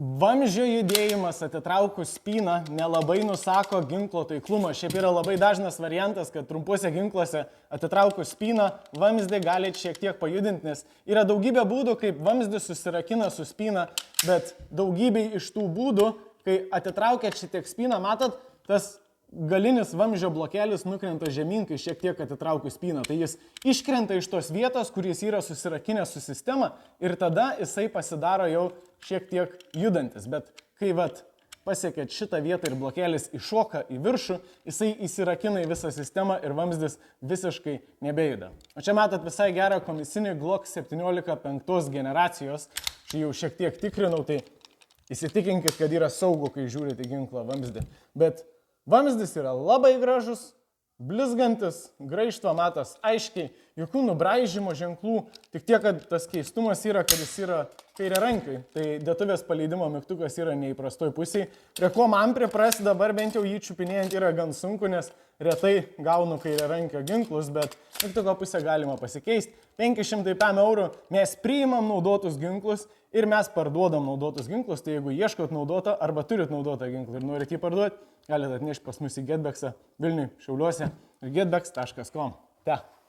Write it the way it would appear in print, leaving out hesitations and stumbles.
Vamzdžio judėjimas atitraukus spyną nelabai nusako ginklo taiklumą. Šiaip yra labai dažnas variantas, kad trumpuose ginkluose atitraukus spyną vamzdį galite šiek tiek pajudinti, nes yra daugybė būdų, kaip vamzdis susirakina su spyna, bet daugybė iš tų būdų, kai atitraukėt šitiek spyną, matot, tas galinis vamzdžio blokelis nukrenta žemyn, kai šiek tiek atitraukus spyną. Tai jis iškrenta iš tos vietos, kur jis yra susirakinęs su sistema ir tada jisai pasidaro jau šiek tiek judantis. Bet kai pasiekėt šitą vietą ir blokelis iššoka į viršų, jisai įsirakina į visą sistemą ir vamzdis visiškai nebejuda. O čia matot visai gerą komisinį Glock 17 5 generacijos. Čia jau šiek tiek tikrinau, tai įsitikinkit, kad yra saugu, kai žiūrite į ginklą vamzdį. Bet vamzdis yra labai gražus, blizgantis, graižtva matas aiškiai, jokių nubraižymo ženklų, tik tiek, kad tas keistumas yra, kad jis yra kairiarankiui, tai dėtuvės paleidimo mygtukas yra neįprastoj pusėje. Prie ko man priprasti dabar bent jau jį čiupinėjant yra gan sunku, nes retai gaunu kairiarankio ginklus, bet mygtuko pusę galima pasikeisti. 500 eurų mes priimam naudotus ginklus ir mes parduodam naudotus ginklus, tai jeigu ieškot naudotą arba turit naudotą ginklą ir norit jį parduoti, galite atnešti pas mus į Getbexą Vilniui, Šiauliuose ir getbex.com.